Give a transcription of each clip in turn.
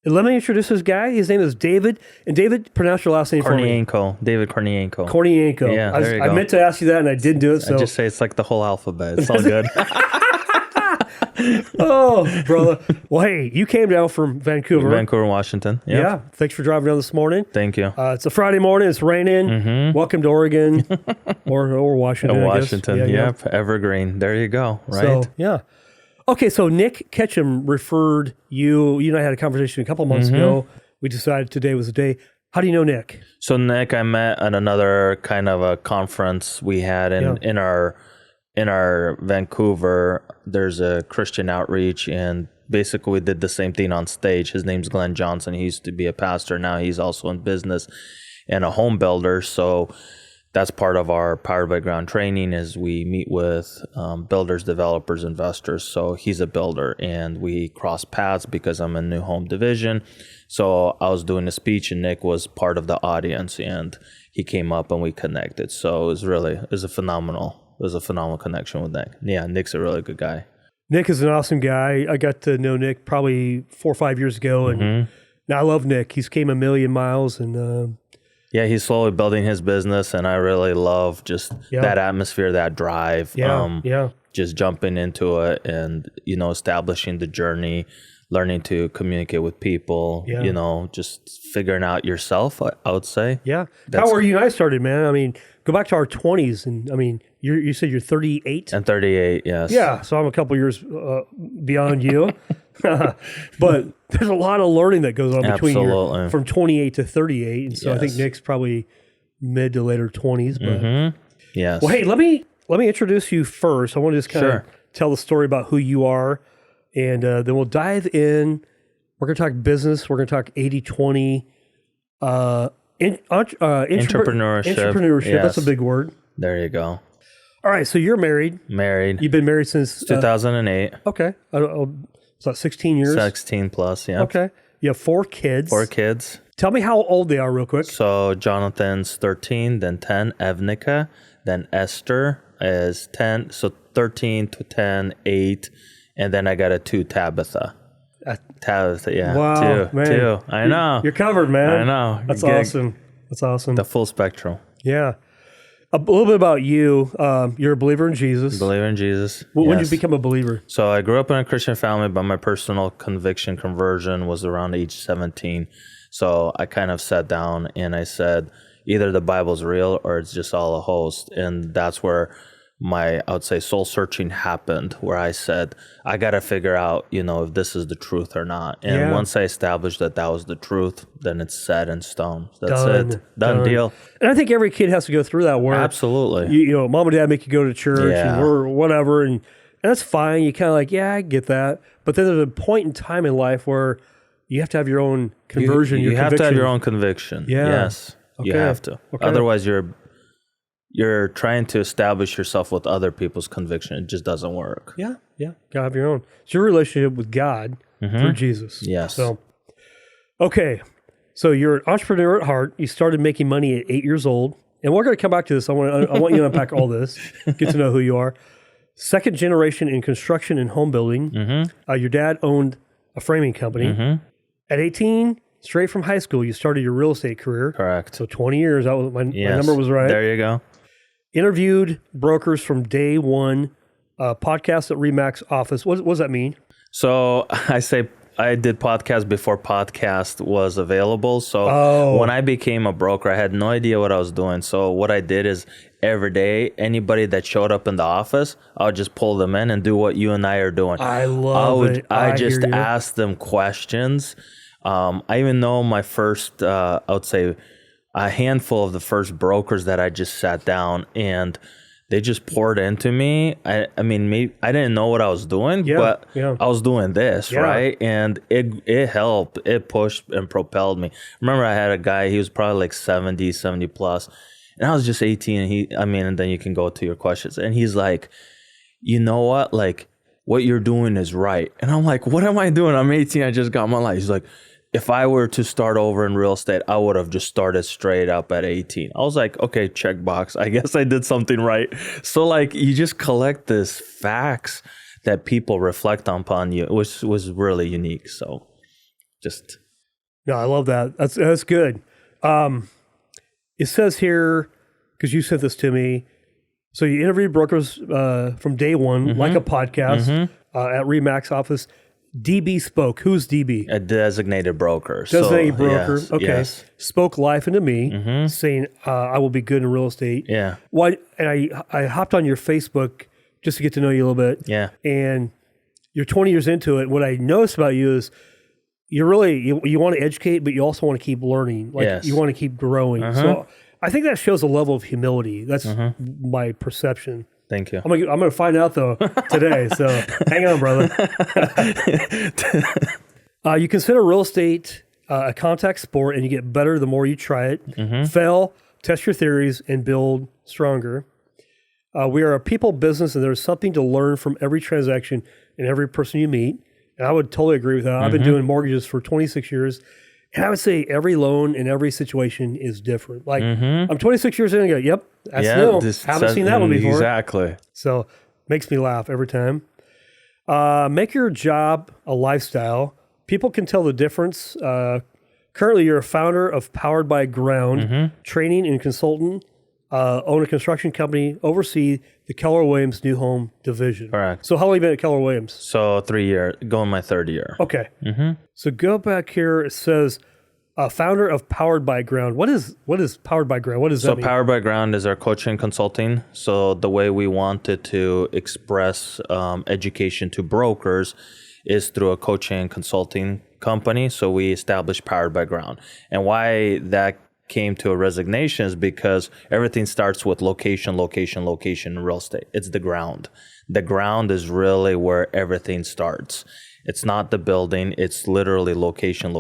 And let me introduce this guy. His name is David. And David, pronounce your last name for me. Korniyenko. David Korniyenko. Korniyenko. Yeah, there you go. I meant to ask you that, and I didn't do it. So I just say it's like the whole alphabet. It's all good. Oh, brother. Well, hey, you came down from Vancouver. Vancouver, Washington. Yep. Yeah. Thanks for driving down this morning. Thank you. It's a Friday morning. It's raining. Welcome to Oregon or Washington. Washington. I guess. Yep. Evergreen. There you go. Right. So, yeah. Okay. So Nick Ketchum referred you. You and I had a conversation a couple months ago. We decided today was the day. How do you know Nick? So Nick, I met at another kind of a conference we had in our Vancouver. There's a Christian outreach, and basically we did the same thing on stage. His name's Glenn Johnson. He used to be a pastor. Now he's also in business and a home builder. So that's part of our Powered by Ground training is we meet with builders, developers, investors. So he's a builder, and we cross paths because I'm in new home division. So I was doing a speech, and Nick was part of the audience, and he came up and we connected. So it was a phenomenal connection with Nick. Yeah, Nick's a really good guy. Nick is an awesome guy. I got to know Nick probably 4 or 5 years ago, and now I love Nick. He's came a million miles, and yeah, he's slowly building his business, and I really love just that atmosphere, that drive. Just jumping into it and establishing the journey, learning to communicate with people. Just figuring out yourself. I would say. Yeah. How were you and I started, man? I mean, go back to our 20s, and I mean, you said you're 38? I'm 38, yes. Yeah, so I'm a couple years beyond you. But there's a lot of learning that goes on between you from 28 to 38. And so I think Nick's probably mid to later 20s. But yes. Well, hey, let me introduce you first. I want to just kind of tell the story about who you are, and then we'll dive in. We're going to talk business. We're going to talk 80-20. Entrepreneurship. Yes. That's a big word. There you go. All right, so you're married. You've been married since 2008. Okay. It's about 16 years. 16 plus, yeah. Okay. You have 4 kids. 4 kids. Tell me how old they are real quick. So Jonathan's 13, then 10, Evnika, then Esther is 10. So 13 to 10, 8, and then I got a 2, Tabitha. Tabitha, yeah. Wow, 2. 2. I know. You're covered, man. I know. That's awesome. That's awesome. The full spectrum. Yeah. A little bit about you. You're a believer in Jesus. Believer in Jesus. When did you become a believer? So I grew up in a Christian family, but my personal conversion was around age 17. So I kind of sat down and I said, either the Bible's real or it's just all a host. And that's where I would say soul searching happened, where I said, I got to figure out, if this is the truth or not. And once I established that was the truth, then it's set in stone. That's it. Done deal. And I think every kid has to go through that work. Absolutely. Mom and dad make you go to church or whatever. And that's fine. You kind of like, I get that. But then there's a point in time in life where you have to have your own conversion. You have to have your own conviction. Yeah. Yes. Okay. You have to. Okay. Otherwise, you're trying to establish yourself with other people's conviction. It just doesn't work. Yeah. Gotta have your own. It's your relationship with God through Jesus. Yes. So, okay. So you're an entrepreneur at heart. You started making money at 8 years old. And we're going to come back to this. I want you to unpack all this, get to know who you are. Second generation in construction and home building. Your dad owned a framing company. At 18, straight from high school, you started your real estate career. Correct. So 20 years. That was my number was right. There you go. Interviewed brokers from day one. Podcast at Remax office. What does that mean? So I did podcast before podcast was available. So when I became a broker, I had no idea what I was doing. So what I did is every day, anybody that showed up in the office, I would just pull them in and do what you and I are doing. I love it. I just asked them questions. I even know my first, I would say, a handful of the first brokers that I just sat down and they just poured into me. I mean, maybe I didn't know what I was doing, but I was doing this, right? And it helped. It pushed and propelled me. Remember, I had a guy, he was probably like 70 plus, and I was just 18. And then you can go to your questions. And he's like, you know what? Like, what you're doing is right. And I'm like, what am I doing? I'm 18. I just got my life. He's like, if I were to start over in real estate, I would have just started straight up at 18. I was like, okay, check box. I guess I did something right. So like, you just collect this facts that people reflect upon you, which was really unique. So just No, I love that. That's good. It says here, because you sent this to me, so you interviewed brokers from day one, like a podcast at Remax office. DB spoke. Who's DB? A designated broker. Designated broker. Yes, Okay. yes. Spoke life into me, saying I will be good in real estate. Yeah. Why? And I hopped on your Facebook just to get to know you a little bit. Yeah. And you're 20 years into it. What I noticed about you is you're really you want to educate, but you also want to keep learning. Like Yes. you want to keep growing. So I think that shows a level of humility. That's my perception. Thank you. I'm gonna find out though today. So hang on, brother. You consider real estate a contact sport, and you get better the more you try it. Fail, test your theories, and build stronger. We are a people business, and there's something to learn from every transaction and every person you meet. And I would totally agree with that. I've been doing mortgages for 26 years. And I would say every loan and every situation is different. Like I'm 26 years in and go, yep, that's new. Haven't seen that one before. Exactly. So makes me laugh every time. Make your job a lifestyle. People can tell the difference. Currently, you're a founder of Powered by Ground, training and consultant, own a construction company, oversee the Keller Williams new home division. Correct. So how long have you been at Keller Williams? So 3 years, going my third year. Okay. So go back here. It says founder of Powered by Ground. What is Powered by Ground? What does that mean? So Powered by Ground is our coaching and consulting. So the way we wanted to express education to brokers is through a coaching and consulting company. So we established Powered by Ground. And why that came to a resignation is because everything starts with location in real estate. It's the ground. The ground is really where everything starts. It's not the building. It's literally location.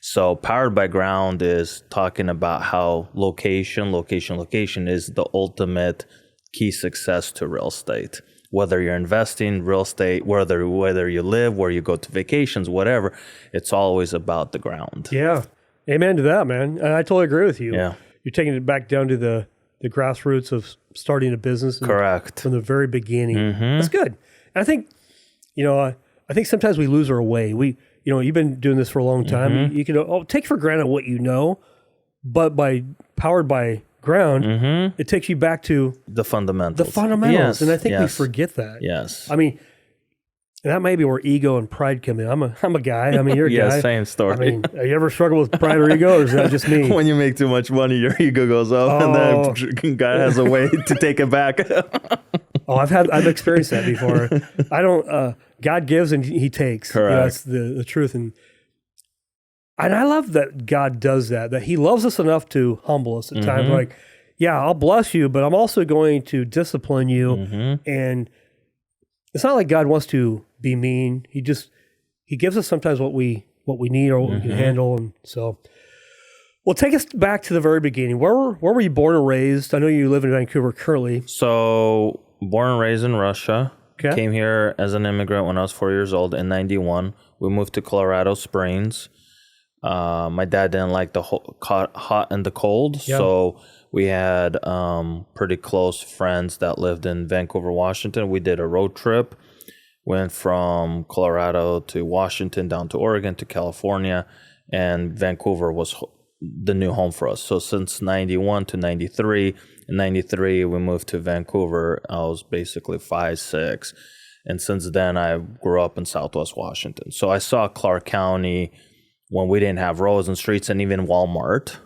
So Powered by Ground is talking about how location is the ultimate key success to real estate. Whether you're investing real estate, whether you live, where you go to vacations, whatever, it's always about the ground. Yeah. Amen to that, man. And I totally agree with you. Yeah. You're taking it back down to the grassroots of starting a business. Correct. From the very beginning. That's good. And I think, I think sometimes we lose our way. You've been doing this for a long time. You can take for granted what you know, but by Powered by Ground, it takes you back to the fundamentals. Yes, and I think we forget that. Yes. I mean, that may be where ego and pride come in. I'm a guy. I mean, you're a guy. Same story. I mean, you ever struggle with pride or ego, or is that just me? When you make too much money, your ego goes up, and then God has a way to take it back. I've experienced that before. I don't. God gives and He takes. Correct. That's the truth, and I love that God does that. That He loves us enough to humble us at times. Like, yeah, I'll bless you, but I'm also going to discipline you. And it's not like God wants to be mean. He gives us sometimes what we need or what we can handle. And so, well, take us back to the very beginning. Where were you born and raised? I know you live in Vancouver currently. So, born and raised in Russia. Okay. Came here as an immigrant when I was 4 years old in 91. We moved to Colorado Springs. My dad didn't like the hot and the cold. Yeah. So we had pretty close friends that lived in Vancouver, Washington. We did a road trip. Went from Colorado to Washington, down to Oregon, to California. And Vancouver was the new home for us. So since 91 to 93, in 93, we moved to Vancouver. I was basically 5, 6. And since then, I grew up in Southwest Washington. So I saw Clark County when we didn't have roads and streets and even Walmart,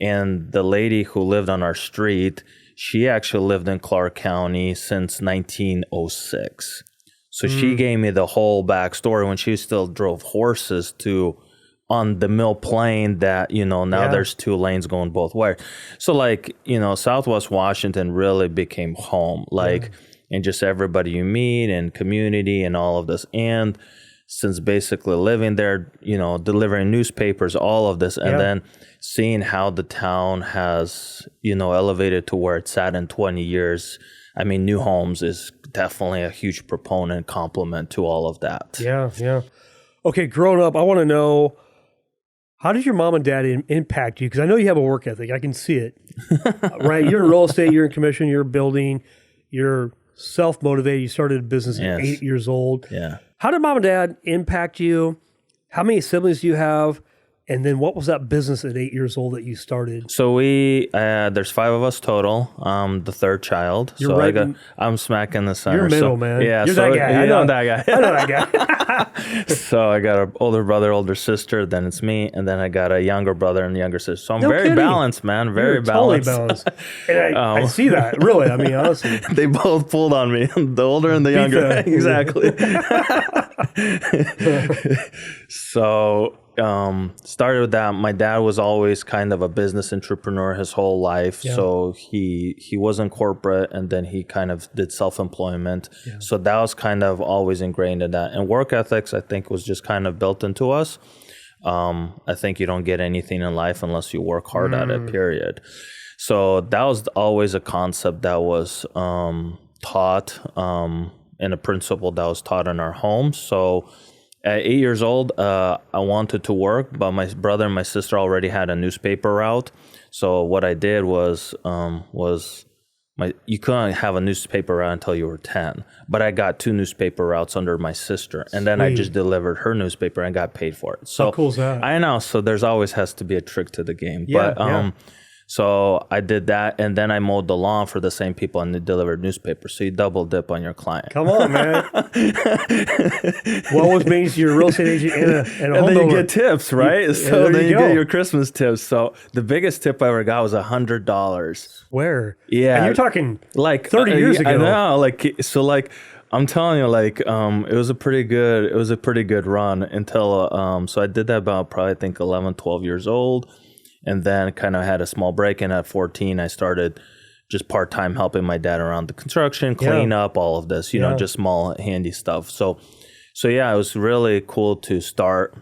And the lady who lived on our street, she actually lived in Clark County since 1906. So she gave me the whole backstory when she still drove horses on the Mill Plain that, now there's 2 lanes going both ways. So Southwest Washington really became home, and just everybody you meet and community and all of this. And since basically living there, delivering newspapers, all of this, and then seeing how the town has, elevated to where it's at in 20 years. I mean, new homes is definitely a huge proponent, compliment to all of that. Yeah. Okay, growing up, I want to know, how did your mom and dad impact you? Because I know you have a work ethic. I can see it. Right? You're in real estate, you're in commission, you're building, you're self-motivated. You started a business at 8 years old. Yeah. How did mom and dad impact you? How many siblings do you have? And then what was that business at 8 years old that you started? So there's 5 of us total. I'm the third child. You're right I'm smack in the center. You're middle, man. Yeah, You're that guy. I know I'm that guy. I know that guy. So I got an older brother, older sister, then it's me, and then I got a younger brother and younger sister. So I'm very kidding. balanced, man. Very You're balanced. Totally balanced. And I see that, really. I mean, honestly. They both pulled on me, the older and the younger. Exactly. So started with that. My dad was always kind of a business entrepreneur his whole life. Yeah. So he wasn't corporate, and then he kind of did self-employment. Yeah. So that was kind of always ingrained in that. And work ethics, I think, was just kind of built into us. I think you don't get anything in life unless you work hard at it, period. So that was always a concept that was taught, and a principle that was taught in our home. So at 8 years old, I wanted to work, but my brother and my sister already had a newspaper route. So what I did was you couldn't have a newspaper route until you were 10. But I got 2 newspaper routes under my sister, and then I just delivered her newspaper and got paid for it. So how cool is that? I know. So there's always has to be a trick to the game. Yeah, But so I did that, and then I mowed the lawn for the same people and delivered newspapers. So you double dip on your client. Come on, man. Well, always means you're a real estate agent and a and homeowner. then you get tips, right? So then you go. get your Christmas tips. So the biggest tip I ever got was $100. Where? Yeah. And you're talking like 30 years ago. I know. I'm telling you, it was a pretty good run until, so I did that about probably, I think, 11, 12 years old. And then kind of had a small break. And at 14, I started just part-time helping my dad around the construction, clean up, all of this, you know, just small handy stuff. So yeah, it was really cool to start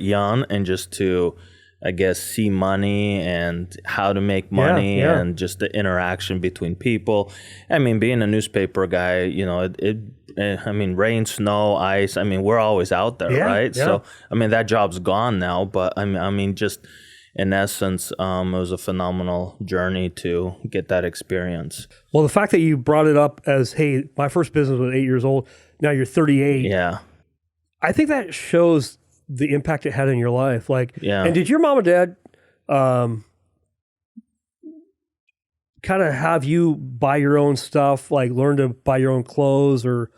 young and just to, I guess, see money and how to make money and just the interaction between people. I mean, being a newspaper guy, you know, I mean, rain, snow, ice, I mean, we're always out there, right? Yeah. So, I mean, that job's gone now, but I mean, just in essence, it was a phenomenal journey to get that experience. Well, the fact that you brought it up as, hey, my first business was 8 years old, now you're 38. Yeah. I think that shows the impact it had in your life. And did your mom and dad kind of have you buy your own stuff, like learn to buy your own clothes, or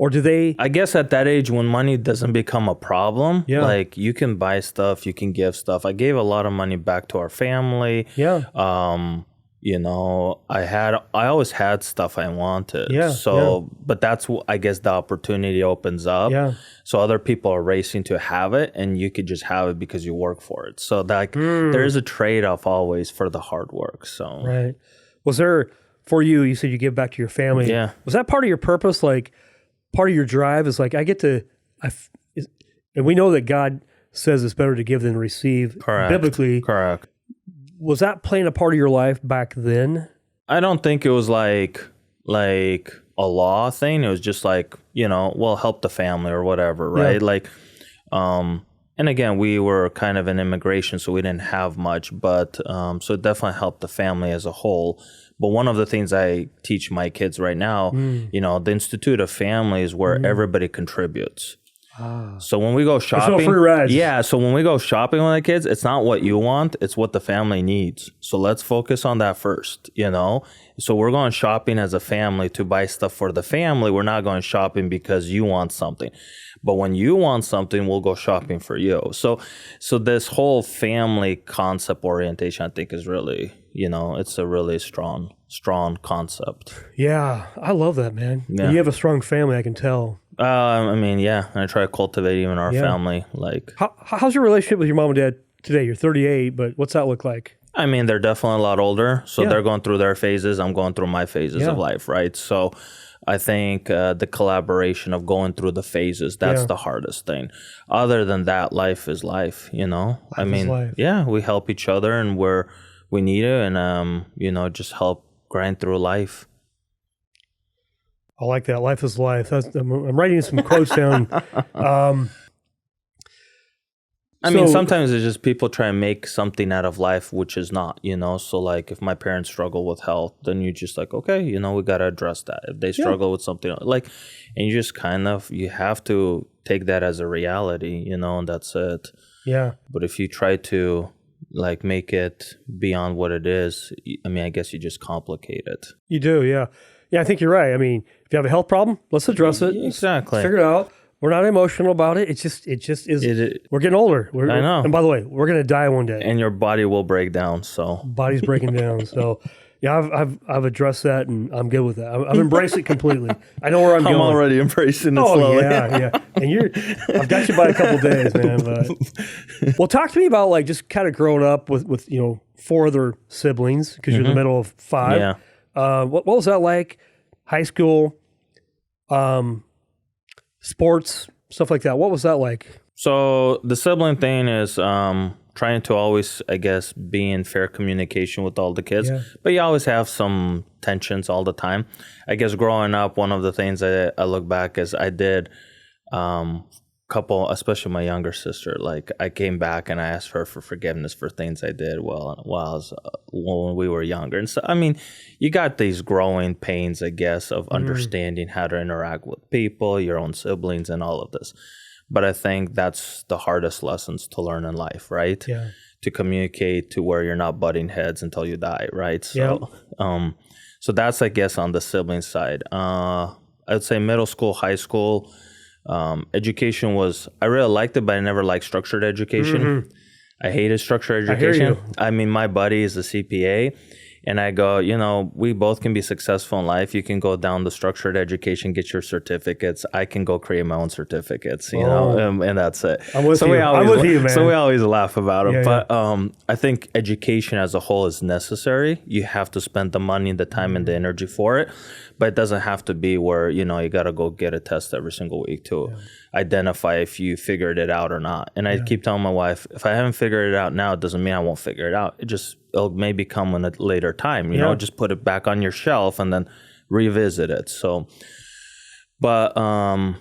do they? I guess at that age when money doesn't become a problem, like you can buy stuff, you can give stuff. I gave a lot of money back to our family. Yeah. You know, I always had stuff I wanted. Yeah. So, but that's, I guess, the opportunity opens up. Yeah. So other people are racing to have it, and you could just have it because you work for it. So there is a trade-off always for the hard work. So right. Was there, for you, you said you give back to your family. Yeah. Was that part of your purpose? Like part of your drive is like, and we know that God says it's better to give than receive. Correct. Biblically. Correct. Was that playing a part of your life back then? I don't think it was like a law thing. It was just like, you know, well, help the family or whatever, right? Yeah. And again, we were kind of in immigration, so we didn't have much, but so it definitely helped the family as a whole. But one of the things I teach my kids right now, you know, the Institute of Family is where everybody contributes. So when we go shopping, no free rides. Yeah. So when we go shopping with the kids, it's not what you want; it's what the family needs. So let's focus on that first. You know, so we're going shopping as a family to buy stuff for the family. We're not going shopping because you want something, but when you want something, we'll go shopping for you. So this whole family concept orientation, I think, is really, you know, it's a really strong concept. Yeah, I love that, man. Yeah. You have a strong family, I can tell. I mean, yeah, I try to cultivate even our family. Like, how's your relationship with your mom and dad today? You're 38, but what's that look like? I mean, they're definitely a lot older, so they're going through their phases. I'm going through my phases of life, right? So I think the collaboration of going through the phases, that's the hardest thing. Other than that, life is life, you know? I mean, we help each other and we need it, and, you know, just help grind through life. I like that. Life is life. I'm writing some quotes down. I mean, sometimes it's just people try and make something out of life, which is not, So like if my parents struggle with health, then you just like, okay, we got to address that. If they struggle with something like, and you just you have to take that as a reality, and that's it. Yeah. But if you try to like make it beyond what it is, I mean, I guess you just complicate it. You do. Yeah. Yeah. I think you're right. I mean, if you have a health problem, let's address it. Exactly. Let's figure it out. We're not emotional about it. It just is. We're getting older. I know. And by the way, we're going to die one day. And your body will break down. So body's breaking down. So yeah, I've addressed that, and I'm good with that. I've embraced it completely. I know where I'm going. I'm already embracing it slowly. Yeah. And I've got you by a couple days, man. But well, talk to me about like just kind of growing up with 4 other siblings because you're in the middle of 5. Yeah. What was that like? High school. Sports, stuff like that. What was that like? So the sibling thing is trying to always, I guess, be in fair communication with all the kids. Yeah. But you always have some tensions all the time. I guess growing up, one of the things that I look back is I did couple, especially my younger sister, like I came back and I asked her for forgiveness for things I did when we were younger. And so, I mean, you got these growing pains, I guess, of understanding how to interact with people, your own siblings, and all of this. But I think that's the hardest lessons to learn in life, right? Yeah. To communicate to where you're not butting heads until you die, right? So, so that's, I guess, on the sibling side. I'd say middle school, high school, education I really liked it, but I never liked structured education. I hated structured education. I mean, my buddy is a CPA, and I go, we both can be successful in life. You can go down the structured education, get your certificates. I can go create my own certificates, and that's it. I'm with you, man. So we always laugh about it. But I think education as a whole is necessary. You have to spend the money, the time, and the energy for it. But it doesn't have to be where, you got to go get a test every single week to identify if you figured it out or not. And I keep telling my wife, if I haven't figured it out now, it doesn't mean I won't figure it out. It'll maybe come in a later time, just put it back on your shelf and then revisit it. So, but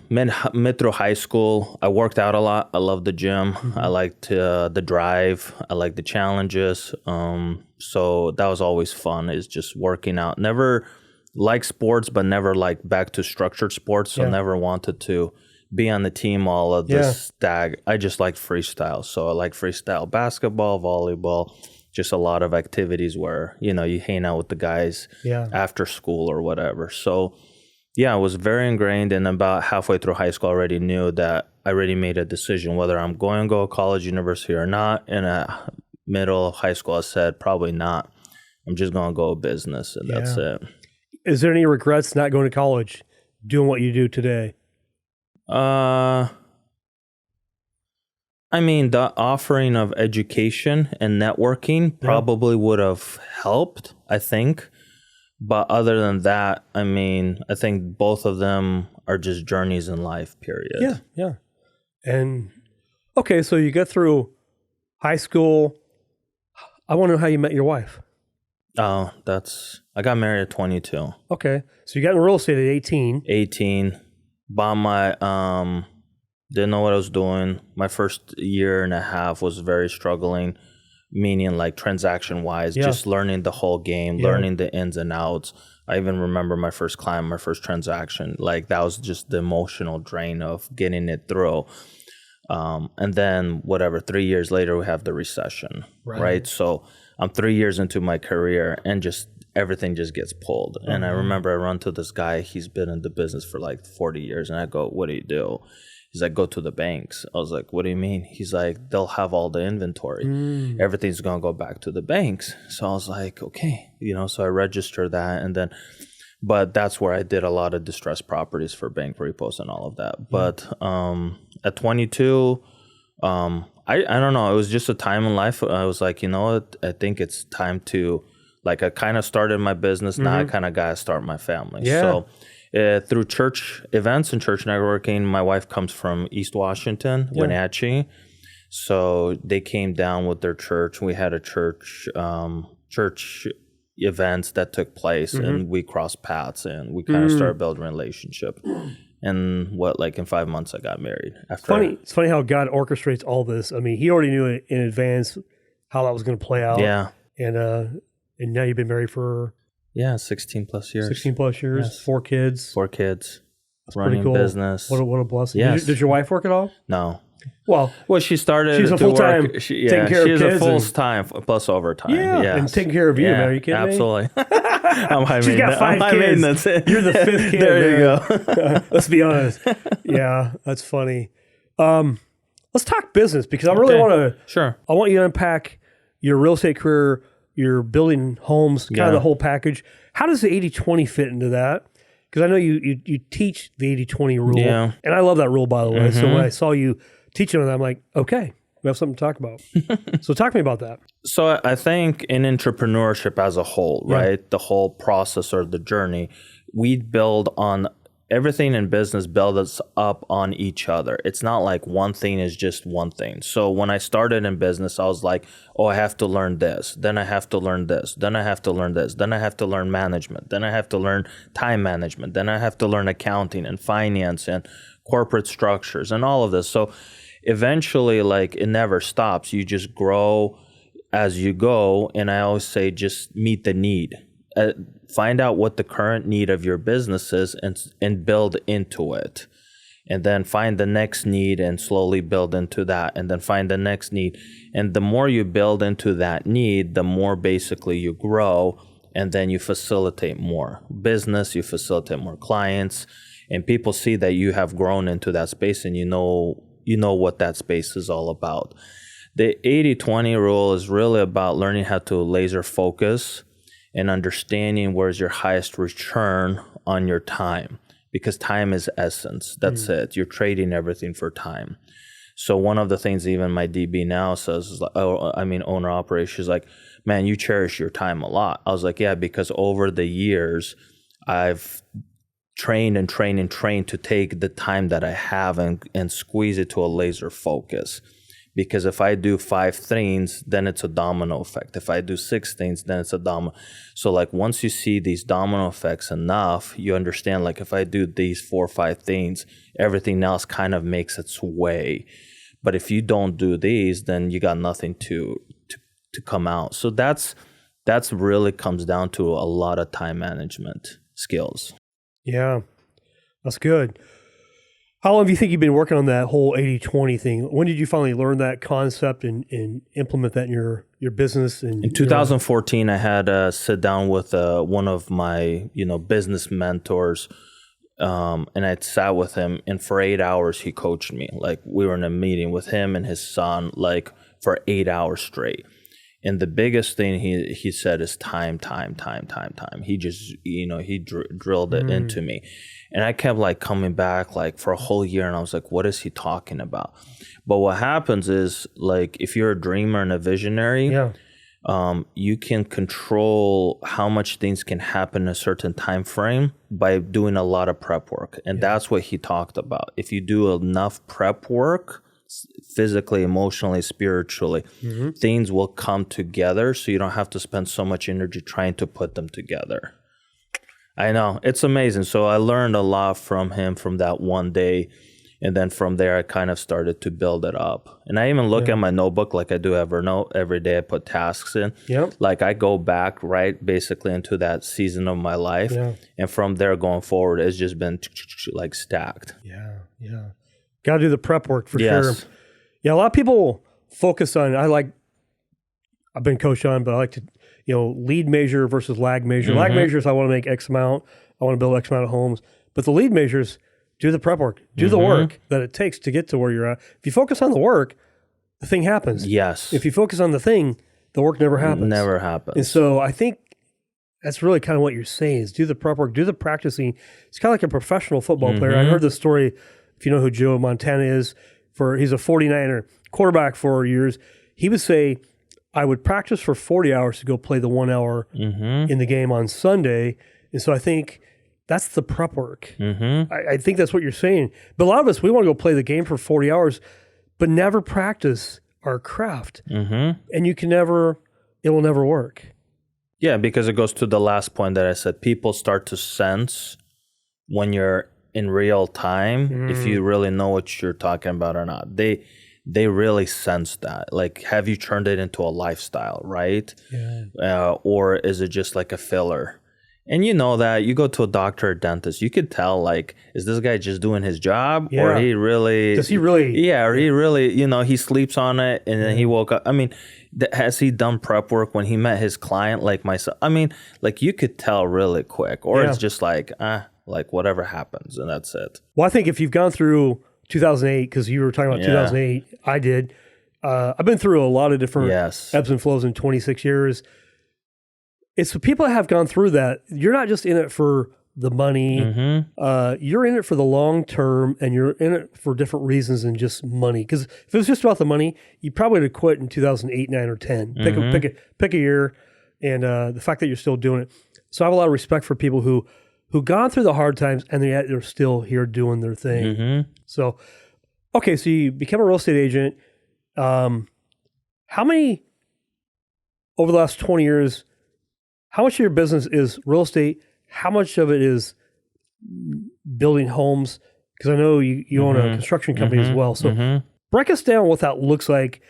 mid through high school, I worked out a lot. I loved the gym. I liked the drive. I liked the challenges. So that was always fun, is just working out. Never liked sports, but never like back to structured sports. So never wanted to be on the team all of this stag. I just like freestyle. So I like freestyle basketball, volleyball, just a lot of activities where, you hang out with the guys after school or whatever. So I was very ingrained, and about halfway through high school, I already knew that I already made a decision whether I'm going to go to college, university or not. And at middle of high school, I said, probably not. I'm just going to go business, and that's it. Is there any regrets not going to college, doing what you do today? I mean, the offering of education and networking probably would have helped, I think. But other than that, I mean, I think both of them are just journeys in life, period. Yeah. And, okay, so you get through high school. I want to know how you met your wife. Oh, I got married at 22. Okay. So you got in real estate at 18. 18. Bought my, didn't know what I was doing. My first year and a half was very struggling, meaning like transaction wise, just learning the whole game, learning the ins and outs. I even remember my first client, my first transaction. Like that was just the emotional drain of getting it through. And then 3 years later, we have the recession, right? So I'm 3 years into my career and just everything just gets pulled. And I remember I run to this guy, he's been in the business for like 40 years. And I go, what do you do? He's like, go to the banks. I was like, what do you mean? He's like, they'll have all the inventory. Everything's going to go back to the banks. So I was like, okay, so I registered that. But that's where I did a lot of distressed properties for bank repos and all of that. But at 22, I don't know. It was just a time in life. I was like, you know what? I think it's time to, I kind of started my business. Now I kind of got to start my family. So through church events and church networking, my wife comes from East Washington, Wenatchee. So they came down with their church. We had a church events that took place, and we crossed paths, and we kind of started building a relationship. And like in 5 months, I got married. It's funny how God orchestrates all this. I mean, he already knew it in advance how that was going to play out. Yeah. And now you've been married for 16 plus years. 16 plus years, Yes. 4 kids. 4 kids. That's running pretty cool. business. What a blessing. Yes. Did your wife work at all? No. Well, she started. She's a to full-time work. taking care of she's kids a full time plus overtime. yeah, and taking care of you, man. Are you kidding absolutely. I'm high She's got 5 kids. maintenance. You're the 5th kid. There you go. Let's be honest. Yeah, that's funny. Let's talk business because I really want to. Sure. I want you to unpack your real estate career, your building homes, kind of the whole package. How does the 80-20 fit into that? Because I know you teach the 80-20 rule. Yeah. And I love that rule, by the way. So when I saw you teaching it, I'm like, okay, we have something to talk about. So talk to me about that. So I think in entrepreneurship as a whole, right, the whole process or the journey, we build on everything in business builds up on each other. It's not like one thing is just one thing. So when I started in business, I was like, oh, I have to learn this. Then I have to learn this. Then I have to learn this. Then I have to learn management. Then I have to learn time management. Then I have to learn accounting and finance and corporate structures and all of this. So eventually, like, it never stops. You just grow as you go. And I always say, just meet the need. Find out what the current need of your business is and build into it. And then find the next need and slowly build into that. And then find the next need. And the more you build into that need, the more basically you grow. And then you facilitate more business, you facilitate more clients. And people see that you have grown into that space and you know what that space is all about. The 80-20 rule is really about learning how to laser focus and understanding where's your highest return on your time, because time is essence. That's it. You're trading everything for time. So one of the things even my DB now says is like, owner operator is like, man, you cherish your time a lot. I was like, yeah, because over the years, I've trained to take the time that I have and squeeze it to a laser focus. Because if I do 5 things, then it's a domino effect. If I do 6 things, then it's a domino. So like once you see these domino effects enough, you understand like if I do these 4 or 5 things, everything else kind of makes its way. But if you don't do these, then you got nothing to come out. So that's really comes down to a lot of time management skills. Yeah, that's good. How long do you think you've been working on that whole 80-20 thing? When did you finally learn that concept and implement that in your business? And in 2014, I had to sit down with one of my business mentors, and I sat with him, and for 8 hours he coached me. Like we were in a meeting with him and his son, like for 8 hours straight. And the biggest thing he said is time. He just, he drilled it into me. And I kept like coming back like for a whole year and I was like, what is he talking about? But what happens is like, if you're a dreamer and a visionary, you can control how much things can happen in a certain time frame by doing a lot of prep work. And that's what he talked about. If you do enough prep work, physically, emotionally, spiritually, things will come together so you don't have to spend so much energy trying to put them together. I know, it's amazing. So I learned a lot from him from that one day. And then from there, I kind of started to build it up. And I even look at my notebook like I do Evernote. Every day I put tasks in. Like I go back right basically into that season of my life. And from there going forward, it's just been like stacked. Yeah. Got to do the prep work for sure. Yeah, a lot of people focus on, I've been coached on, but I like to, lead measure versus lag measure. Lag measures, I want to make X amount. I want to build X amount of homes. But the lead measures, do the prep work. Do the work that it takes to get to where you're at. If you focus on the work, the thing happens. Yes. If you focus on the thing, the work never happens. Never happens. And so I think that's really kind of what you're saying is do the prep work, do the practicing. It's kind of like a professional football player. I heard this story, if you know who Joe Montana is, he's a 49er quarterback for years. He would say, I would practice for 40 hours to go play the 1 hour in the game on Sunday. And so I think that's the prep work. I think that's what you're saying. But a lot of us, we want to go play the game for 40 hours, but never practice our craft. And it will never work. Yeah, because it goes to the last point that I said. People start to sense when you're in real time if you really know what you're talking about or not. They really sense that. Like, have you turned it into a lifestyle, right? Or is it just like a filler? And you know that you go to a doctor or dentist, you could tell, like, is this guy just doing his job, or he really? Does he really? Yeah, or he really, he sleeps on it, and then he woke up. I mean, has he done prep work when he met his client, like myself? I mean, like, you could tell really quick, or it's just like whatever happens, and that's it. Well, I think if you've gone through 2008, because you were talking about 2008, I did. I've been through a lot of different ebbs and flows in 26 years. It's for people that have gone through that. You're not just in it for the money. You're in it for the long term, and you're in it for different reasons than just money. Because if it was just about the money, you probably would have quit in 2008, 9, or 10. Pick a year, and the fact that you're still doing it. So I have a lot of respect for people who gone through the hard times, and yet they're still here doing their thing. So, okay, so you become a real estate agent. How many over the last 20 years? How much of your business is real estate? How much of it is building homes? Because I know you own a construction company as well. So break us down what that looks like,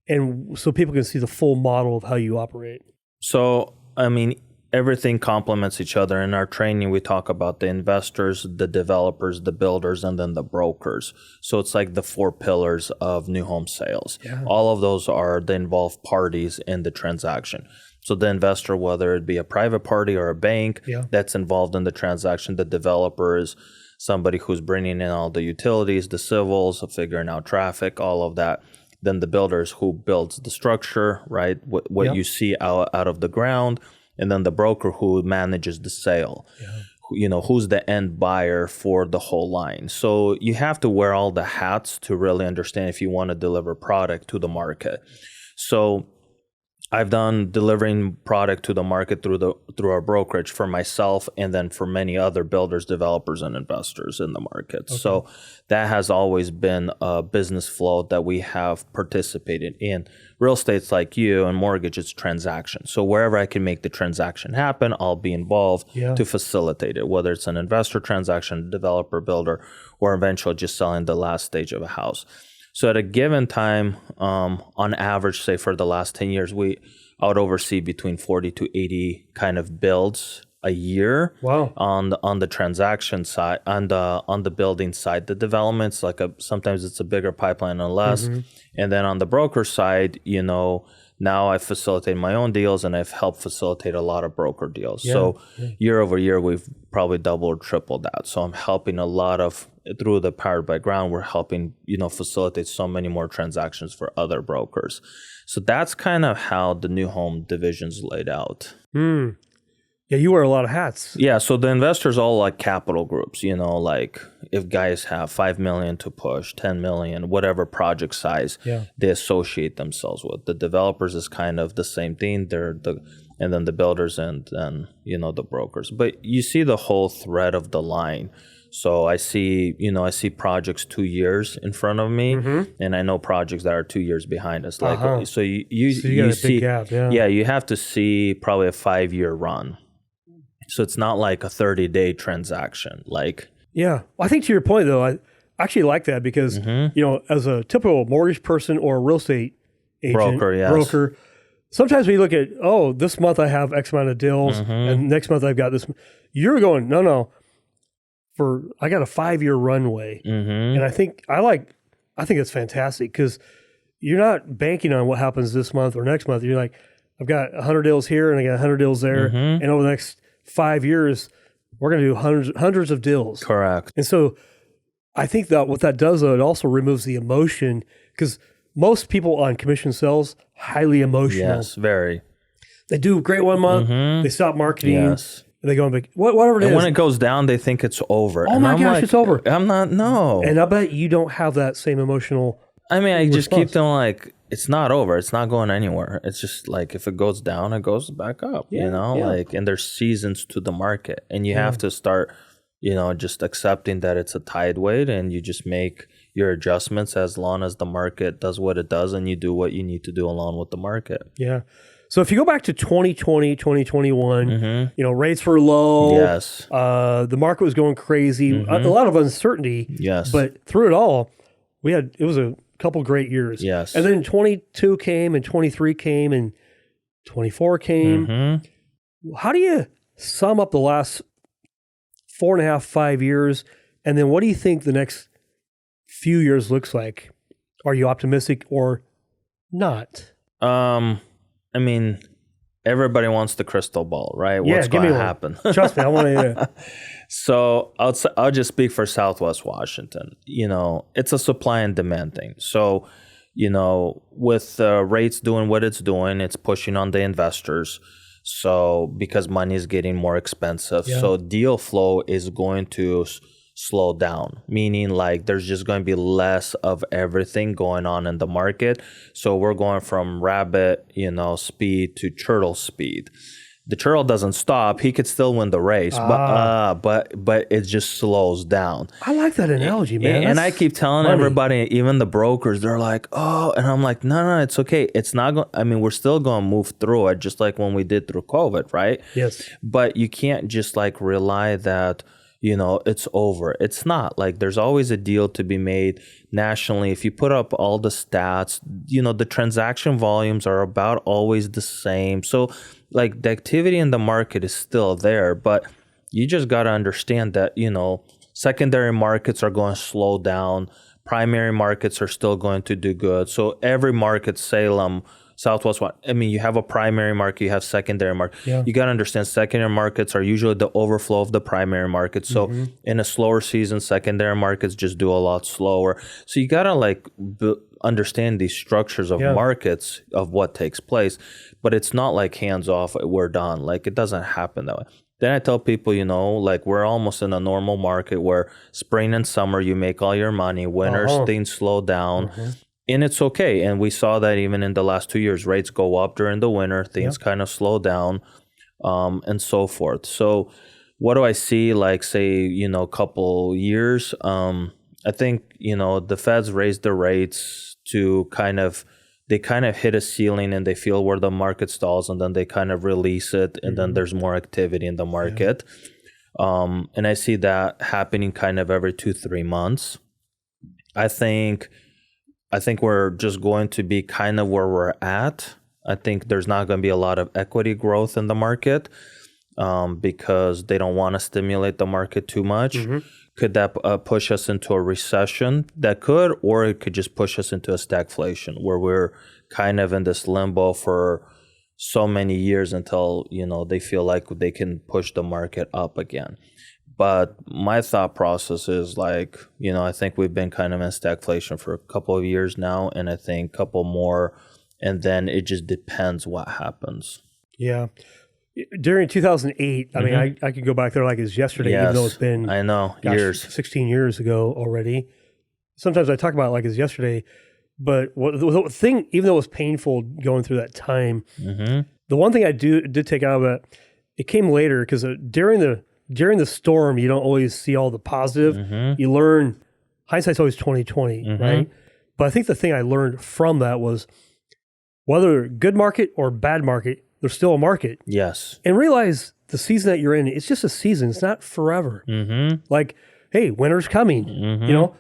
and so people can see the full model of how you operate. So, I mean, everything complements each other. In our training, we talk about the investors, the developers, the builders, and then the brokers. So it's like the 4 pillars of new home sales. All of those are the involved parties in the transaction. So the investor, whether it be a private party or a bank that's involved in the transaction, the developer is somebody who's bringing in all the utilities, the civils, figuring out traffic, all of that. Then the builders who builds the structure, right? What you see out of the ground. And then the broker who manages the sale. Who's the end buyer for the whole line. So you have to wear all the hats to really understand if you want to deliver product to the market. So I've done delivering product to the market through our brokerage for myself, and then for many other builders, developers, and investors in the market. So that has always been a business flow that we have participated in. Real estate's like you, and mortgage, it's transaction. So wherever I can make the transaction happen, I'll be involved to facilitate it, whether it's an investor transaction, developer, builder, or eventually just selling the last stage of a house. So at a given time, on average, say for the last 10 years, I would oversee between 40 to 80 kind of builds a year. Wow. On the transaction side, on the building side, the developments, sometimes it's a bigger pipeline and less. And then on the broker side, now I facilitate my own deals, and I've helped facilitate a lot of broker deals. So year over year, we've probably doubled or tripled that. So I'm helping a lot of, through the Powered by Ground, we're helping, facilitate so many more transactions for other brokers. So that's kind of how the new home division's laid out. Yeah, you wear a lot of hats. Yeah, so the investors all like capital groups, like if guys have 5 million to push, 10 million, whatever project size they associate themselves with. The developers is kind of the same thing. And then the builders and then, the brokers. But you see the whole thread of the line. So I see projects 2 years in front of me, and I know projects that are 2 years behind us. So you got a big gap, you have to see probably a 5-year run. So it's not like a 30-day transaction. Well, I think to your point, though, I actually like that because, as a typical mortgage person or a real estate agent, broker, sometimes we look at, this month I have X amount of deals, and next month I've got this. You're going, no, I got a 5-year runway. And I think it's fantastic because you're not banking on what happens this month or next month. You're like, I've got 100 deals here and I got 100 deals there. And over the next 5 years, we're going to do hundreds of deals. Correct. And so I think that what that does, though, it also removes the emotion because most people on commission sales, highly emotional. Yes, very. They do great one month, they stop marketing, and they go on whatever it is. And when it goes down, they think it's over. Oh my gosh, it's over. I'm not, no. And I bet you don't have that same emotional I just keep them like, it's not over. It's not going anywhere. It's just like, if it goes down, it goes back up, and there's seasons to the market. And you have to start, just accepting that it's a tide wave, and you just make your adjustments as long as the market does what it does, and you do what you need to do along with the market. Yeah. So if you go back to 2020, 2021, rates were low. Yes. The market was going crazy. A lot of uncertainty. Yes. But through it all, it was a couple great years. Yes. And then 22 came and 23 came and 24 came. How do you sum up the last 4.5, 5 years? And then what do you think the next few years looks like? Are you optimistic or not? I mean, everybody wants the crystal ball, right? Yeah, What's going to happen? Trust me, I want to. So I'll just speak for Southwest Washington. It's a supply and demand thing. So, with rates doing what it's doing, it's pushing on the investors. So because money is getting more expensive, so deal flow is going to slow down, meaning like there's just going to be less of everything going on in the market. So we're going from rabbit, speed to turtle speed. The turtle doesn't stop; he could still win the race, but it just slows down. I like that analogy, man. And I keep telling everybody, even the brokers, they're like, "Oh," and I'm like, "No, it's okay. It's not going. I mean, we're still going to move through it, just like when we did through COVID, right? Yes. But you can't just like rely that." It's over. It's not. Like there's always a deal to be made nationally. If you put up all the stats, the transaction volumes are about always the same. So like the activity in the market is still there, but you just got to understand that, secondary markets are going to slow down. Primary markets are still going to do good. So every market, Salem, Southwest, you have a primary market, you have secondary market. Yeah. You got to understand secondary markets are usually the overflow of the primary market. So in a slower season, secondary markets just do a lot slower. So you got to understand these structures of markets of what takes place, but it's not like hands off, we're done. Like it doesn't happen that way. Then I tell people, we're almost in a normal market where spring and summer, you make all your money, winters, things slow down. And it's okay. And we saw that even in the last 2 years, rates go up during the winter, things kind of slow down, and so forth. So what do I see, like, say, a couple years? I think, the Feds raised the rates to they kind of hit a ceiling and they feel where the market stalls, and then they kind of release it, and then there's more activity in the market. And I see that happening kind of every 2-3 months. I think we're just going to be kind of where we're at. I think there's not going to be a lot of equity growth in the market because they don't want to stimulate the market too much. Could that push us into a recession? That could, or it could just push us into a stagflation where we're kind of in this limbo for so many years until, they feel like they can push the market up again. But my thought process is I think we've been kind of in stagflation for a couple of years now, and I think a couple more, and then it just depends what happens. Yeah. During 2008, I mean, I could go back there like it's yesterday, even though it's been years, 16 years ago already. Sometimes I talk about it like it's yesterday, but the thing, even though it was painful going through that time, the one thing I did take out of it, it came later because during the storm, you don't always see all the positive. You learn, hindsight's always 20/20, right? But I think the thing I learned from that was whether good market or bad market, there's still a market. Yes. And realize the season that you're in, it's just a season. It's not forever. Like, hey, winter's coming.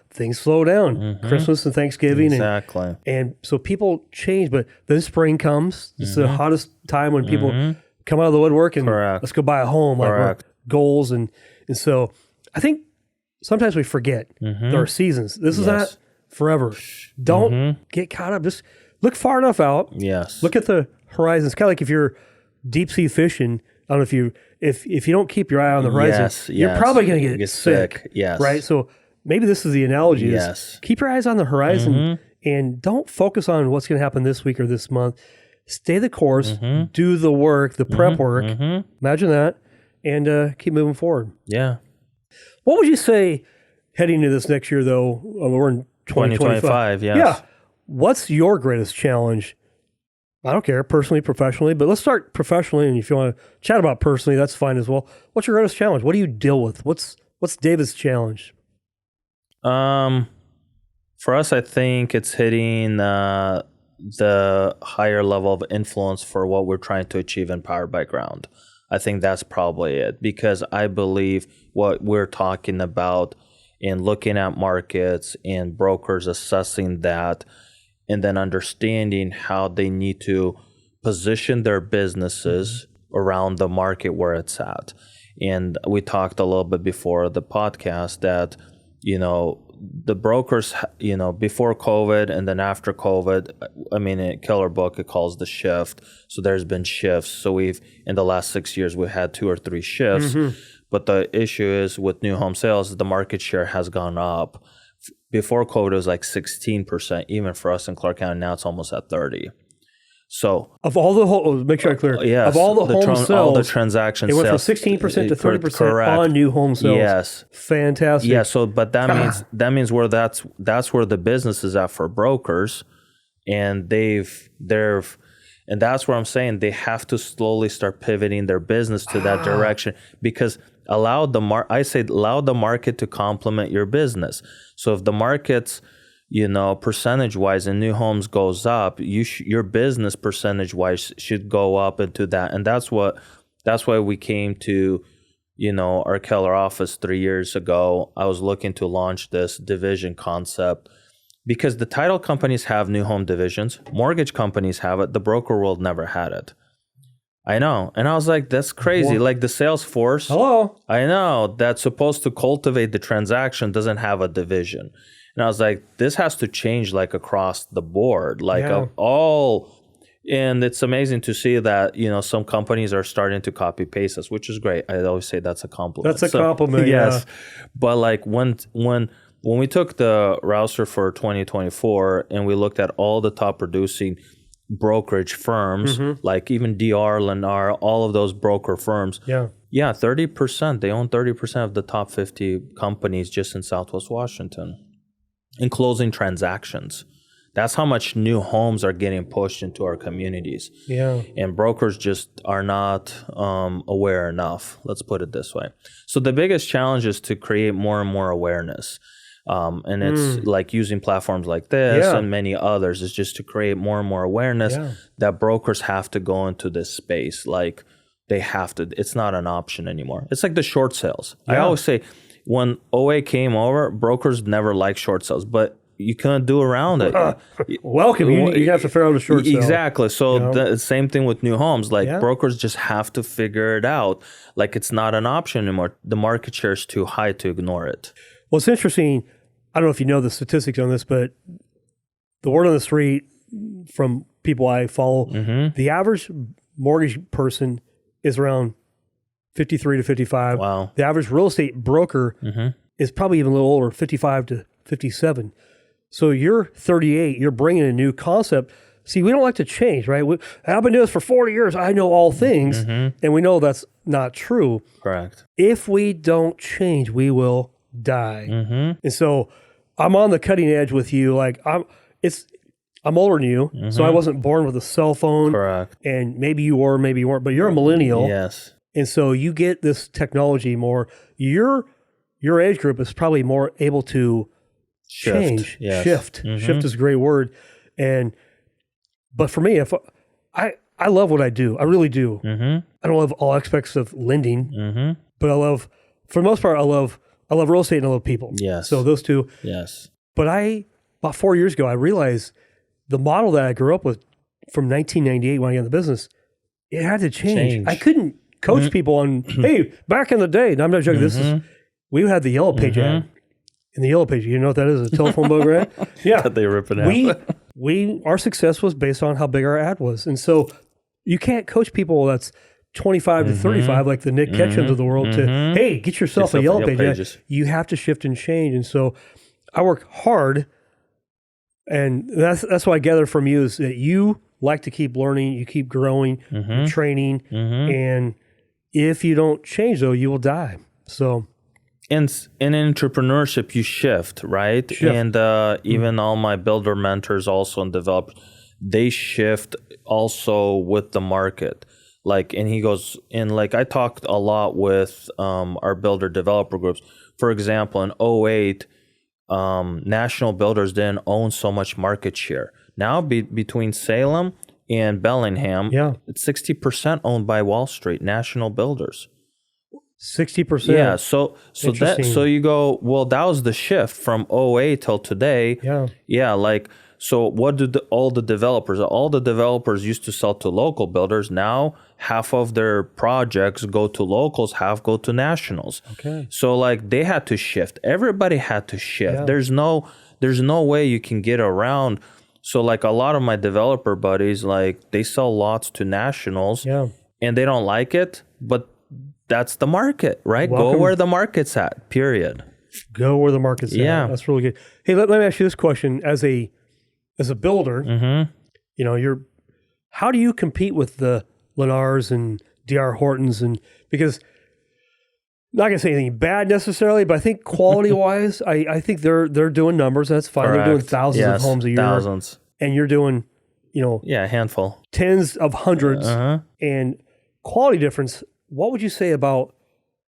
Things slow down. Christmas and Thanksgiving. Exactly. And so people change, but then spring comes. It's the hottest time when people come out of the woodwork and let's go buy a home. Like goals. And so I think sometimes we forget there are seasons. This is not forever. Don't get caught up. Just look far enough out. Yes. Look at the horizon. It's kind of like if you're deep sea fishing. I don't know if you don't keep your eye on the horizon, you're probably going to get sick. Yes. Right. So maybe this is the analogy. Is keep your eyes on the horizon and don't focus on what's going to happen this week or this month. Stay the course. Do the work, the prep work. Imagine that, and keep moving forward. Yeah. What would you say heading into this next year, though? We're in 2025. Yes. Yeah. What's your greatest challenge? I don't care, personally, professionally, but let's start professionally. And if you want to chat about personally, that's fine as well. What's your greatest challenge? What do you deal with? What's David's challenge? For us, I think it's hitting the higher level of influence for what we're trying to achieve in Powered by Ground. I think that's probably it, because I believe what we're talking about in looking at markets and brokers assessing that, and then understanding how they need to position their businesses around the market where it's at. And we talked a little bit before the podcast that, the brokers, before COVID and then after COVID, I mean, in Keller book, it calls the shift. So there's been shifts. So in the last 6 years, we had 2 or 3 shifts. But the issue is with new home sales, the market share has gone up. Before COVID, it was like 16%, even for us in Clark County. Now it's almost at 30%. So of all the make sure I'm clear. Yes, of all the home sales, all the transaction it went from sales, 16% to 30% on new home sales. Yes, fantastic. Yeah. So, but that means where that's where the business is at for brokers, and and that's where I'm saying they have to slowly start pivoting their business to that direction, because allow the market to complement your business. So if the market's percentage wise in new homes goes up, your business percentage wise should go up into that. And that's why we came to our Keller office 3 years ago. I was looking to launch this division concept, because the title companies have new home divisions, mortgage companies have it, the broker world never had it. I know. And I was like, that's crazy. Like the sales force, I know, that's supposed to cultivate the transaction doesn't have a division. And I was like, this has to change like across the board, and it's amazing to see that, some companies are starting to copy paste us, which is great. I always say that's a compliment. That's a compliment. Yes. But like when we took the Rouser for 2024 and we looked at all the top producing brokerage firms, like even DR, Lennar, all of those broker firms. Yeah, 30%. They own 30% of the top 50 companies just in Southwest Washington. In closing transactions. That's how much new homes are getting pushed into our communities. Yeah. And brokers just are not aware enough. Let's put it this way. So the biggest challenge is to create more and more awareness. And it's like using platforms like this and many others, is just to create more and more awareness that brokers have to go into this space. Like they have to, it's not an option anymore. It's like the short sales. I always say, when OA came over, brokers never liked short sales, but you couldn't do around it. Welcome. You have to figure out a short sale. Exactly. So the same thing with new homes. Like brokers just have to figure it out. Like it's not an option anymore. The market share is too high to ignore it. Well, it's interesting. I don't know if you know the statistics on this, but the word on the street from people I follow, the average mortgage person is around 53 to 55. Wow. The average real estate broker is probably even a little older, 55 to 57. So you're 38, you're bringing a new concept. See, we don't like to change, right? I've been doing this for 40 years. I know all things. And we know that's not true. Correct. If we don't change, we will die. And so I'm on the cutting edge with you. Like I'm older than you, so I wasn't born with a cell phone. Correct. And maybe you were, maybe you weren't, but you're a millennial. Yes. And so you get this technology more. Your age group is probably more able to change, shift. Shift is a great word. But for me, if I love what I do, I really do. I don't love all aspects of lending, but for the most part, I love real estate and I love people. Yes. So those two. Yes. But about 4 years ago, I realized the model that I grew up with from 1998 when I got in the business, it had to change. I couldn't coach people on, hey, back in the day, and I'm not joking, we had the Yellow Page ad. In the Yellow Page, you know what that is, a telephone book ad? Yeah. They rip it out. Our success was based on how big our ad was. And so you can't coach people that's 25 to 35, like the Nick Ketchums of the world, to, hey, get yourself a Yellow Page ad. You have to shift and change. And so I work hard, and that's what I gather from you, is that you like to keep learning, you keep growing, training, and if you don't change, though, you will die. So, in entrepreneurship, you shift, right? And even all my builder mentors, also and developers, they shift also with the market. Like, and he goes, and like I talked a lot with our builder developer groups. For example, in 2008, national builders didn't own so much market share. Now between Salem and Bellingham, it's 60% owned by Wall Street, national builders. 60%. Yeah, so you go, well, that was the shift from '08 till today. Yeah, like, so what do all the developers used to sell to local builders. Now half of their projects go to locals, half go to nationals. Okay. So like they had to shift. Everybody had to shift. There's no way you can get around. So like a lot of my developer buddies, like they sell lots to nationals and they don't like it, but that's the market, right? Go where the market's at, period. Go where the market's at. That's really good. Hey, let me ask you this question. As a builder, you know, how do you compete with the Lennars and D.R. Hortons? And because, not gonna say anything bad necessarily, but I think quality wise, I think they're doing numbers. That's fine. Correct. They're doing thousands of homes a year. Thousands. And you're doing, you know, a handful, tens of hundreds. And quality difference. What would you say about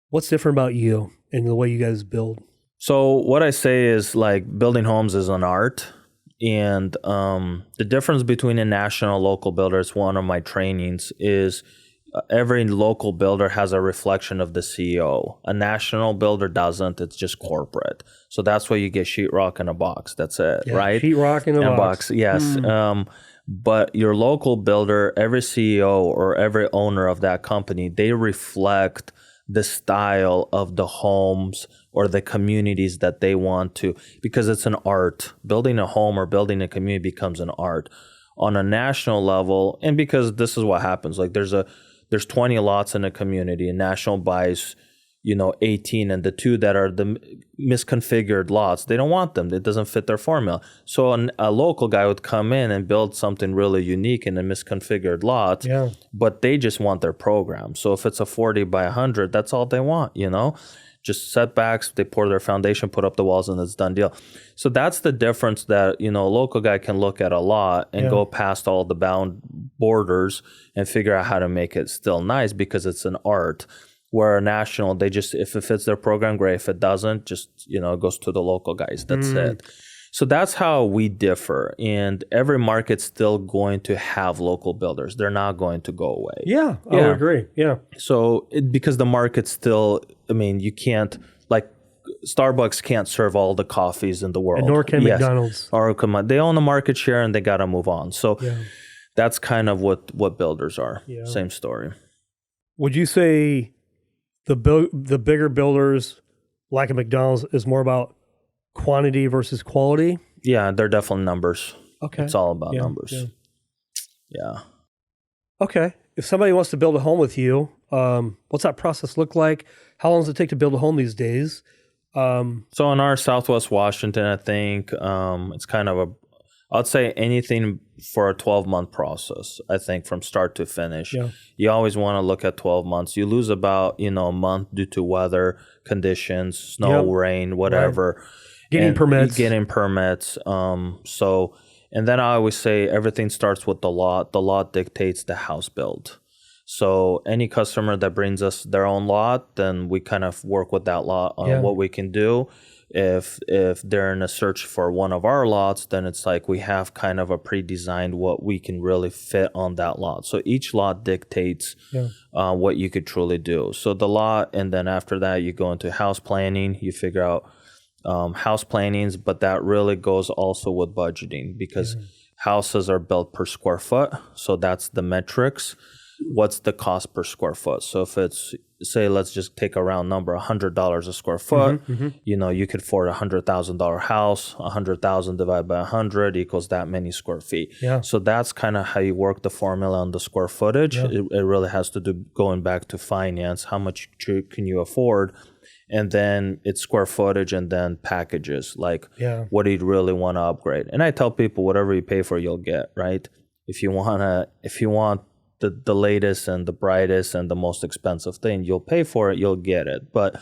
what's different about you and the way you guys build? So what I say is like building homes is an art. And the difference between a national and local builder, is one of my trainings, is every local builder has a reflection of the CEO. A national builder doesn't. It's just corporate. So that's why you get sheetrock in a box. That's it, right? Sheetrock in a box. Yes. But your local builder, every CEO or every owner of that company, they reflect the style of the homes or the communities that they want to, because it's an art. Building a home or building a community becomes an art on a national level. And because this is what happens, like there's 20 lots in a community, and national buys, 18, and the two that are the misconfigured lots, they don't want them. It doesn't fit their formula. So a local guy would come in and build something really unique in a misconfigured lot, but they just want their program. So if it's a 40 by 100, that's all they want, just setbacks. They pour their foundation, put up the walls, and it's done deal. So that's the difference that, a local guy can look at a lot and go past all the bound borders and figure out how to make it still nice, because it's an art. Where a national, they just, if it fits their program, great. If it doesn't, just, it goes to the local guys. That's it. So that's how we differ. And every market's still going to have local builders. They're not going to go away. I would agree. Yeah. So because the market's still, you can't, like Starbucks can't serve all the coffees in the world. And nor can McDonald's. They own the market share and they got to move on. So that's kind of what builders are. Yeah. Same story. Would you say the bigger builders, like a McDonald's, is more about quantity versus quality? Yeah, they're definitely numbers. Okay. It's all about numbers. Yeah. Okay. If somebody wants to build a home with you, what's that process look like? How long does it take to build a home these days? So in our Southwest Washington, I think it's kind of I'd say anything for a 12-month process, I think, from start to finish. Yeah. You always want to look at 12 months. You lose about, a month due to weather conditions, snow, rain, whatever. Right. Getting permits. And then I always say everything starts with the lot. The lot dictates the house build. So any customer that brings us their own lot, then we kind of work with that lot on what we can do. If they're in a search for one of our lots, then it's like we have kind of a pre-designed what we can really fit on that lot. So each lot dictates what you could truly do. So the lot, and then after that you go into house planning. You figure out house plannings, but that really goes also with budgeting, because houses are built per square foot. So that's the metrics. What's the cost per square foot? So if it's, say, let's just take a round number, $100 a square foot, you could afford $100,000 house. 100,000 divided by 100 equals that many square feet. Yeah. So that's kind of how you work the formula on the square footage. Yeah. It really has to do, going back to finance, how much can you afford? And then it's square footage, and then packages, like what do you really want to upgrade? And I tell people, whatever you pay for, you'll get, right? If you want the latest and the brightest and the most expensive thing, you'll pay for it, you'll get it. But,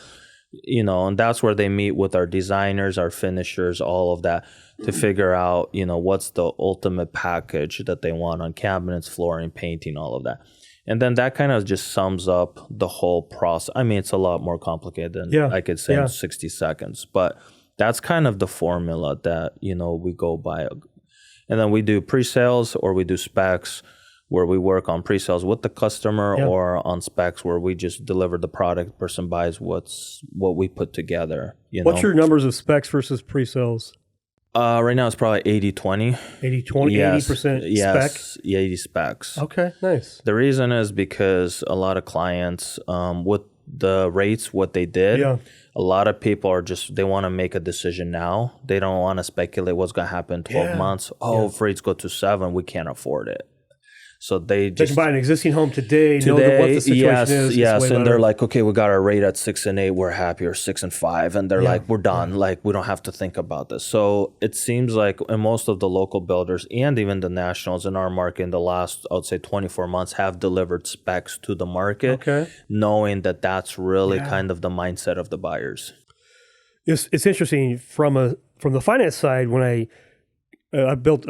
and that's where they meet with our designers, our finishers, all of that, to figure out, what's the ultimate package that they want on cabinets, flooring, painting, all of that. And then that kind of just sums up the whole process. It's a lot more complicated than I could say in 60 seconds, but that's kind of the formula that, we go by. And then we do pre-sales or we do specs, where we work on pre-sales with the customer, or on specs where we just deliver the product, person buys what we put together. What's your numbers of specs versus pre-sales? Right now it's probably 80-20. 80-20, Yes, 80% yes, spec? 80 specs. Okay, nice. The reason is because a lot of clients, with the rates, what they did, a lot of people are just, they want to make a decision now. They don't want to speculate what's going to happen in 12 months. If rates go to 7, we can't afford it. So they can buy an existing home today, know what the situation is. Yes, and they're like, okay, we got our rate at 6 and 8, we're happy, or 6 and 5, and they're like, we're done. Like, we don't have to think about this. So it seems like in most of the local builders and even the nationals in our market in the last, I would say 24 months, have delivered specs to the market, knowing that that's really kind of the mindset of the buyers. It's interesting from the finance side. When I built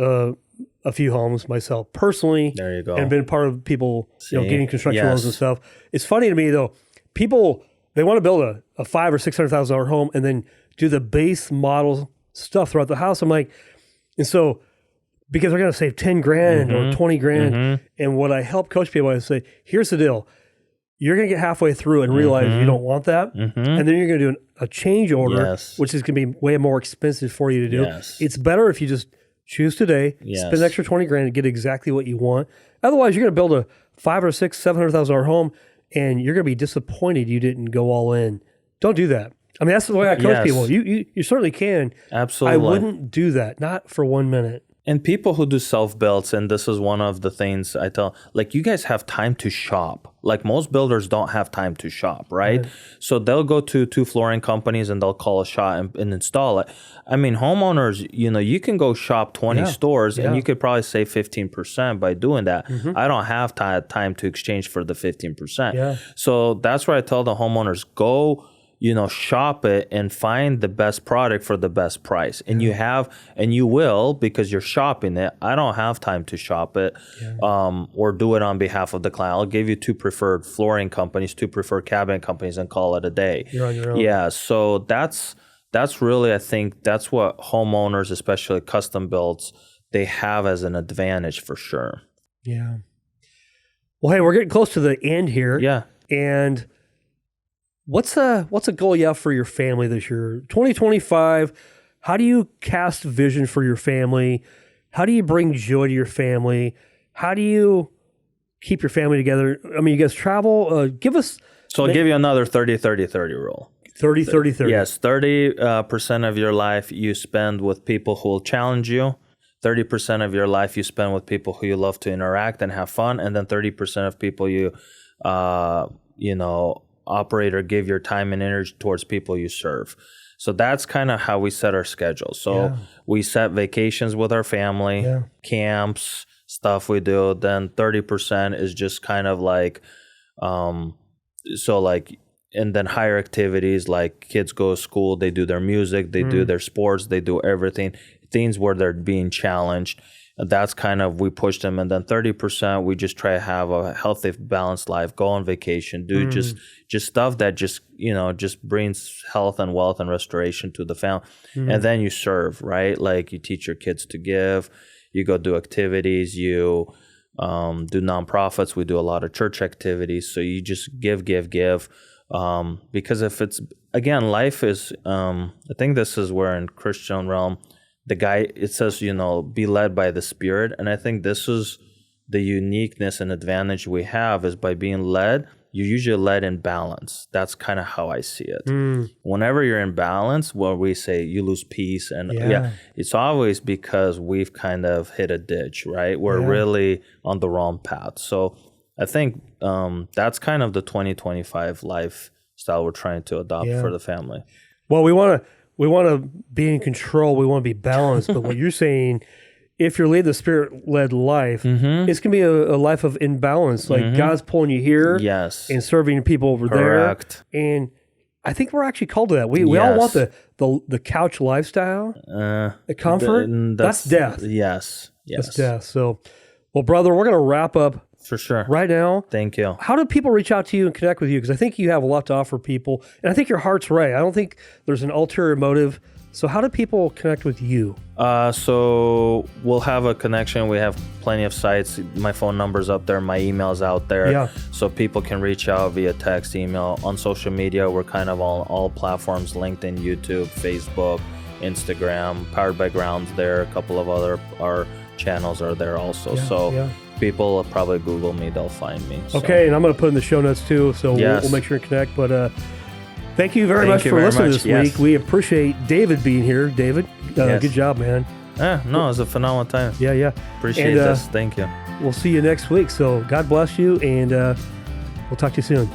a few homes myself personally. There you go. And been part of people, getting construction loans and stuff. It's funny to me though, people, they want to build a $500,000 or $600,000 home and then do the base model stuff throughout the house. I'm like, and so because they're going to save 10 grand or 20 grand. And what I help coach people, I say, here's the deal. You're going to get halfway through and realize you don't want that. And then you're going to do a change order, which is going to be way more expensive for you to do. It's better if you just choose today, spend an extra 20 grand and get exactly what you want. Otherwise, you're going to build a $500,000 or $600,000, $700,000 home and you're going to be disappointed you didn't go all in. Don't do that. I mean, that's the way I coach people. You certainly can. Absolutely. I wouldn't do that, not for 1 minute. And people who do self-builds, and this is one of the things I tell, like, you guys have time to shop. Like, most builders don't have time to shop, right? So they'll go to 2 flooring companies and they'll call a shot and install it. I mean, homeowners, you can go shop 20 stores and you could probably save 15% by doing that. I don't have time to exchange for the 15%. So that's why I tell the homeowners, go, shop it and find the best product for the best price. And you will, because you're shopping it. I don't have time to shop it or do it on behalf of the client. I'll give you 2 preferred flooring companies, 2 preferred cabinet companies, and call it a day. You're on your own. Yeah, so that's really, I think, that's what homeowners, especially custom builds, they have as an advantage for sure. Yeah. Well, hey, we're getting close to the end here. Yeah. And what's a goal you have for your family this year? 2025, how do you cast vision for your family? How do you bring joy to your family? How do you keep your family together? I mean, you guys travel. Give us... So I'll give you another 30-30-30 rule. 30-30-30. Yes, 30% of your life you spend with people who will challenge you. 30% of your life you spend with people who you love to interact and have fun. And then 30% of people you operate or give your time and energy towards people you serve. So that's kind of how we set our schedule. So we set vacations with our family, camps, stuff we do. Then 30% is just kind of like, and then higher activities, like kids go to school, they do their music, they do their sports, they do everything, things where they're being challenged. That's kind of, we push them. And then 30%, we just try to have a healthy, balanced life, go on vacation, do just stuff that just brings health and wealth and restoration to the family. And then you serve, right? Like, you teach your kids to give, you go do activities, you do nonprofits. We do a lot of church activities. So you just give. Because if it's, again, life is, I think this is where in Christian realm, it says, be led by the Spirit. And I think this is the uniqueness and advantage we have, is by being led, you're usually led in balance. That's kind of how I see it. Whenever you're in balance, where we say you lose peace, and it's always because we've kind of hit a ditch, right? We're really on the wrong path. So I think that's kind of the 2025 lifestyle we're trying to adopt for the family. Well, we want to be in control. We want to be balanced. But what you're saying, if you're leading the Spirit-led life, it's going to be a life of imbalance. Like, God's pulling you here and serving people over there. And I think we're actually called to that. We all want the couch lifestyle, the comfort. That's death. Yes. That's death. So, well, brother, we're going to wrap up. For sure. Right now. Thank you. How do people reach out to you and connect with you? Because I think you have a lot to offer people. And I think your heart's right. I don't think there's an ulterior motive So how do people connect with you? So we'll have a connection. We have plenty of sites. My phone number's up there. My email's out there. Yeah. So people can reach out via text, email. On social media, we're kind of on all platforms: LinkedIn, YouTube, Facebook, Instagram. Powered by Grounds there. A couple of other our channels are there also. People will probably Google me. They'll find me. Okay, and I'm going to put in the show notes too. So we'll make sure to connect. But thank you very much for listening this week. We appreciate David being here. David, good job, man. Yeah, no, it was a phenomenal time. Yeah. Appreciate this. Thank you. We'll see you next week. So God bless you, and we'll talk to you soon.